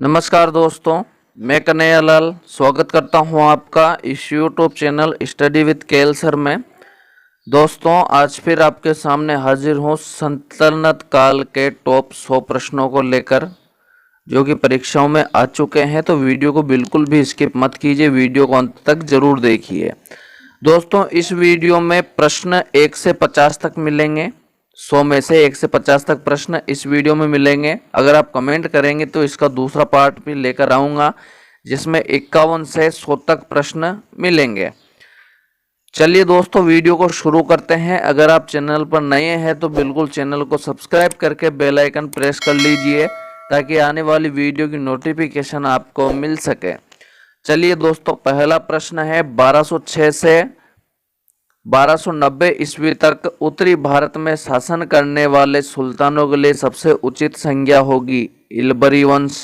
नमस्कार दोस्तों, मैं कन्हैया लाल स्वागत करता हूं आपका इस YouTube channel study with KL sir में। दोस्तों, आज फिर आपके सामने हाजिर हूं सल्तनत काल के टॉप 100 प्रश्नों को लेकर, जो कि परीक्षाओं में आ चुके हैं। तो वीडियो को बिल्कुल भी स्किप मत कीजिए, वीडियो को अंत तक जरूर देखिए। दोस्तों, इस वीडियो में प्रश्न 1 से 50 तक मिलेंगे। 100 में से 1 से 50 तक प्रश्न इस वीडियो में मिलेंगे। अगर आप कमेंट करेंगे तो इसका दूसरा पार्ट भी लेकर आऊँगा, जिसमें 51 से 100 तक प्रश्न मिलेंगे। चलिए दोस्तों, वीडियो को शुरू करते हैं। अगर आप चैनल पर नए हैं तो बिल्कुल चैनल को सब्सक्राइब करके बेल आइकन प्रेस कर लीजिए, ताकि आने वाली वीडियो की नोटिफिकेशन आपको मिल सके। चलिए दोस्तों, पहला प्रश्न है 1206 से 1290 ईस्वी तक उत्तरी भारत में शासन करने वाले सुल्तानों के लिए सबसे उचित संज्ञा होगी इल्बरी वंश।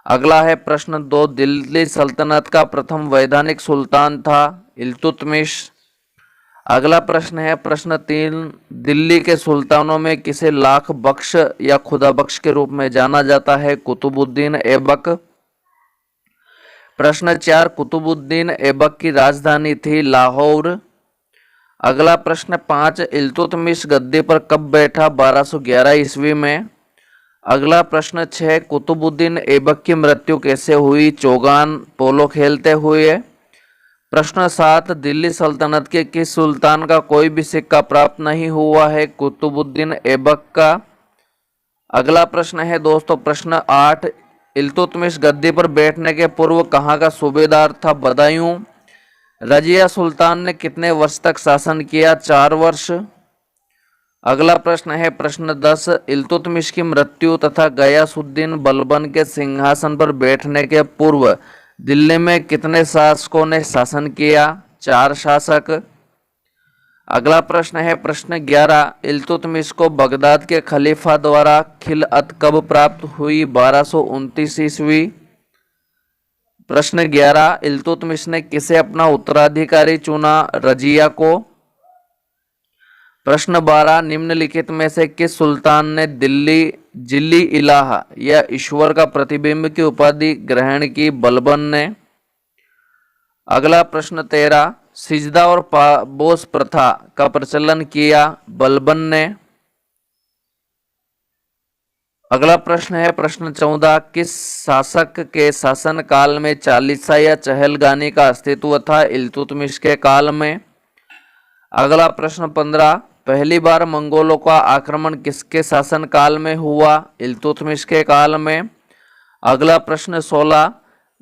अगला है प्रश्न 2, दिल्ली सल्तनत का प्रथम वैधानिक सुल्तान था इल्तुतमिश। अगला प्रश्न है प्रश्न 3, दिल्ली के सुल्तानों में किसे लाख बख्श या खुदा बख्श के रूप में जाना जाता है कुतुबुद्दीन ऐबक। प्रश्न 4, कुतुबुद्दीन ऐबक की राजधानी थी लाहौर। अगला प्रश्न 5, इल्तुतमिश गद्दी पर कब बैठा 1211 ईस्वी में। अगला प्रश्न 6, कुतुबुद्दीन ऐबक की मृत्यु कैसे हुई चौगान पोलो खेलते हुए। प्रश्न 7, दिल्ली सल्तनत के किस सुल्तान का कोई भी सिक्का प्राप्त नहीं हुआ है कुतुबुद्दीन ऐबक का। अगला प्रश्न है दोस्तों प्रश्न 8, इल्तुतमिश गद्दी पर बैठने के पूर्व कहाँ का सूबेदार था बदायूं। रजिया सुल्तान ने कितने वर्ष तक शासन किया 4 वर्ष। अगला प्रश्न है प्रश्न 10, इल्तुतमिश की मृत्यु तथा गयासुद्दीन बलबन के सिंहासन पर बैठने के पूर्व दिल्ली में कितने शासकों ने शासन किया 4 शासक। अगला प्रश्न है प्रश्न 11, इल्तुतमिश को बगदाद के खलीफा द्वारा खिलअत कब प्राप्त हुई 1229 ईस्वी। प्रश्न 11, इल्तुतमिश ने किसे अपना उत्तराधिकारी चुना रजिया को। प्रश्न 12, निम्नलिखित में से किस सुल्तान ने दिल्ली जिली इलाह या ईश्वर का प्रतिबिंब की उपाधि ग्रहण की बलबन ने। अगला प्रश्न 13, सिजदा और पाबोस प्रथा का प्रचलन किया बलबन ने। अगला प्रश्न है प्रश्न 14, किस शासक के शासन काल में चालीसा या चहलगानी का अस्तित्व था इल्तुतमिश के काल में। अगला प्रश्न 15, पहली बार मंगोलों का आक्रमण किसके शासन काल में हुआ इल्तुतमिश के काल में। अगला प्रश्न 16,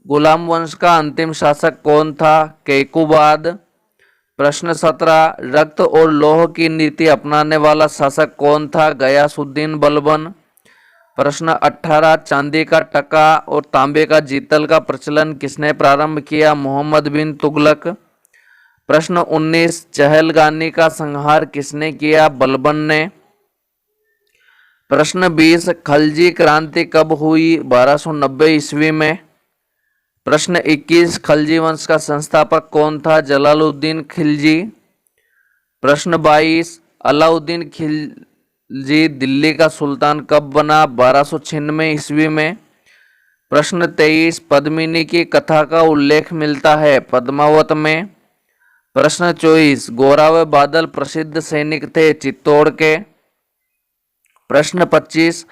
गुलाम वंश का अंतिम शासक कौन था कैकुबाद। प्रश्न 17, रक्त और लौह की नीति अपनाने वाला शासक कौन था गयासुद्दीन बलबन। प्रश्न 18, चांदी का टका और तांबे का जीतल का प्रचलन किसने प्रारंभ किया मोहम्मद बिन तुगलक। प्रश्न 19, चहलगानी का संहार किसने किया बलबन ने। प्रश्न 20, खलजी क्रांति कब हुई 1290 ईस्वी में। प्रश्न 21, खलजी वंश का संस्थापक कौन था जलालुद्दीन खिलजी। प्रश्न 22, अलाउद्दीन खिलजी दिल्ली का सुल्तान कब बना 1296 ईस्वी में। प्रश्न 23, पद्मिनी की कथा का उल्लेख मिलता है पद्मावत में। प्रश्न 24, गोरा व बादल प्रसिद्ध सैनिक थे चित्तौड़ के। प्रश्न 25,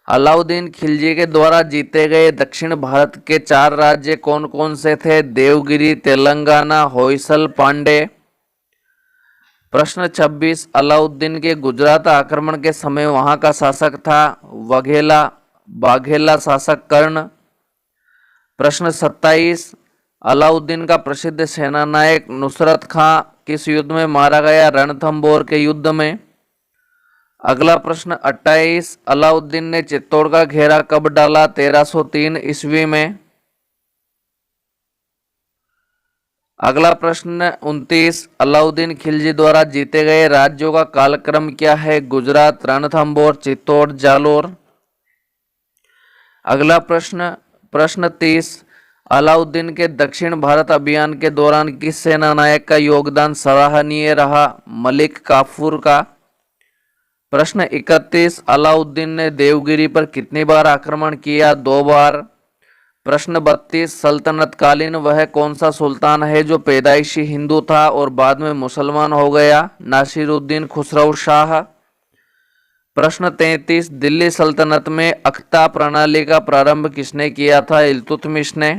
अलाउद्दीन खिलजी के द्वारा जीते गए दक्षिण भारत के 4 राज्य कौन कौन से थे देवगिरी तेलंगाना होयसल पांडे। प्रश्न 26, अलाउद्दीन के गुजरात आक्रमण के समय वहां का शासक था बाघेला शासक कर्ण। प्रश्न 27, अलाउद्दीन का प्रसिद्ध सेनानायक नुसरत खां किस युद्ध में मारा गया रणथंबोर के युद्ध में। अगला प्रश्न 28, अलाउद्दीन ने चित्तौड़ का घेरा कब डाला 1303 ईस्वी में। अगला प्रश्न 29, अलाउद्दीन खिलजी द्वारा जीते गए राज्यों का कालक्रम क्या है गुजरात रणथंबोर चित्तौड़ जालोर। अगला प्रश्न 30, अलाउद्दीन के दक्षिण भारत अभियान के दौरान किस सेनानायक का योगदान सराहनीय रहा मलिक काफूर का। प्रश्न 31, अलाउद्दीन ने देवगिरी पर कितनी बार आक्रमण किया? 2 बार। प्रश्न 32, सल्तनत कालीन वह कौन सा सुल्तान है जो पैदाइशी हिंदू था और बाद में मुसलमान हो गया? नासिरुद्दीन खुसरो शाह। प्रश्न 33, दिल्ली सल्तनत में अख्ता प्रणाली का प्रारंभ किसने किया था? इल्तुतमिश ने।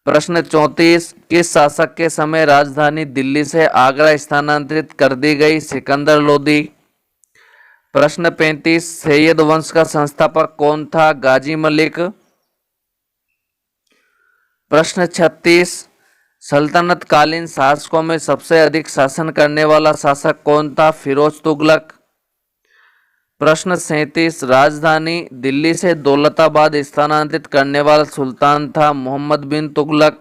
प्रश्न 34, किस शासक के समय राजधानी दिल्ली से आगरा स्थानांतरित कर दी गई? सिकंदर लोदी। प्रश्न 35, सैयद वंश का संस्थापक कौन था? गाजी मलिक। प्रश्न 36, सल्तनत कालीन शासकों में सबसे अधिक शासन करने वाला शासक कौन था? फिरोज तुगलक। प्रश्न 37, राजधानी दिल्ली से दौलताबाद स्थानांतरित करने वाला सुल्तान था? मोहम्मद बिन तुगलक।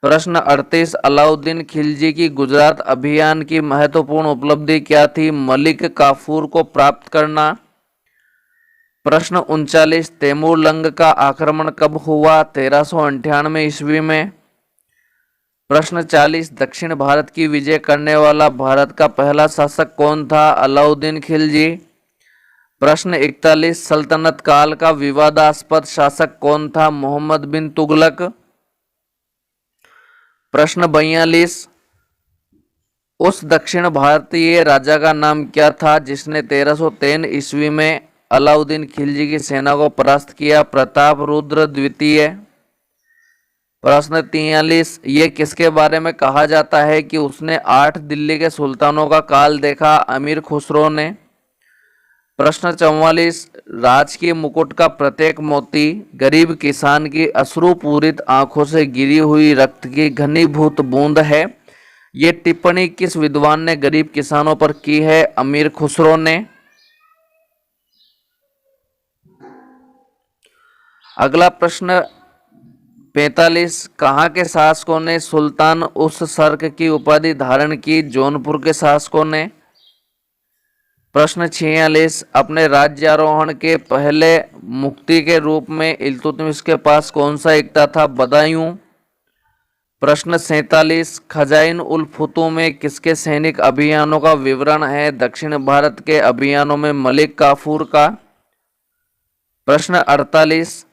प्रश्न 38, अलाउद्दीन खिलजी की गुजरात अभियान की महत्वपूर्ण उपलब्धि क्या थी? मलिक काफूर को प्राप्त करना। प्रश्न 39, तैमूरलंग का आक्रमण कब हुआ? 1398 ईस्वी में। प्रश्न 40, दक्षिण भारत की विजय करने वाला भारत का पहला शासक कौन था? अलाउद्दीन खिलजी। प्रश्न 41, सल्तनत काल का विवादास्पद शासक कौन था? मोहम्मद बिन तुगलक। प्रश्न 42, उस दक्षिण भारतीय राजा का नाम क्या था जिसने 1303 ईस्वी में अलाउद्दीन खिलजी की सेना को परास्त किया? प्रताप रुद्र द्वितीय। प्रश्न 43, ये किसके बारे में कहा जाता है कि उसने 8 दिल्ली के सुल्तानों का काल देखा? अमीर खुसरो ने। प्रश्न 44, राजकीय मुकुट का प्रत्येक मोती गरीब किसान की अश्रुपूरित आंखों से गिरी हुई रक्त की घनीभूत बूंद है। ये टिप्पणी किस विद्वान ने गरीब किसानों पर की है? अमीर खुसरो ने। अगला प्रश्न 45, कहाँ के शासकों ने सुल्तान उस सर्क की उपाधि धारण की? जौनपुर के शासकों ने। प्रश्न 46, अपने राज्यारोहण के पहले मुक्ति के रूप में इल्तुतमिश के पास कौन सा एकता था? बदायूं। प्रश्न 47, खजाइन उल फुतू में किसके सैनिक अभियानों का विवरण है? दक्षिण भारत के अभियानों में मलिक काफूर का। प्रश्न 48,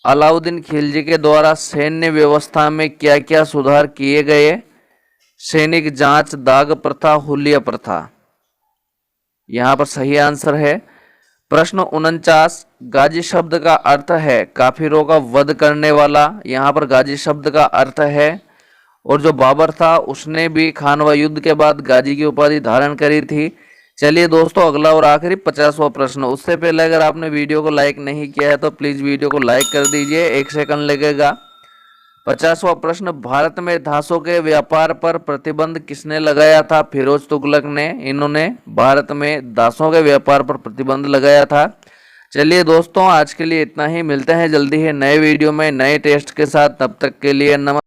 अलाउद्दीन खिलजी के द्वारा सैन्य व्यवस्था में क्या क्या सुधार किए गए? सैनिक जांच, दाग प्रथा, हुलिया प्रथा। यहाँ पर सही आंसर है। प्रश्न 49, गाजी शब्द का अर्थ है काफिरों का वध करने वाला। यहाँ पर गाजी शब्द का अर्थ है, और जो बाबर था उसने भी खानवा युद्ध के बाद गाजी की उपाधि धारण करी थी। चलिए दोस्तों, अगला और आखिरी 50वां प्रश्न। उससे पहले अगर आपने वीडियो को लाइक नहीं किया है तो प्लीज वीडियो को लाइक कर दीजिए, 1 सेकंड लगेगा। 50वां प्रश्न, भारत में धासों के व्यापार पर प्रतिबंध किसने लगाया था? फिरोज तुगलक ने। इन्होंने भारत में दासों के व्यापार पर प्रतिबंध लगाया था। चलिए दोस्तों, आज के लिए इतना ही। मिलते हैं जल्दी ही नए वीडियो में नए टेस्ट के साथ। तब तक के लिए नमस्कार।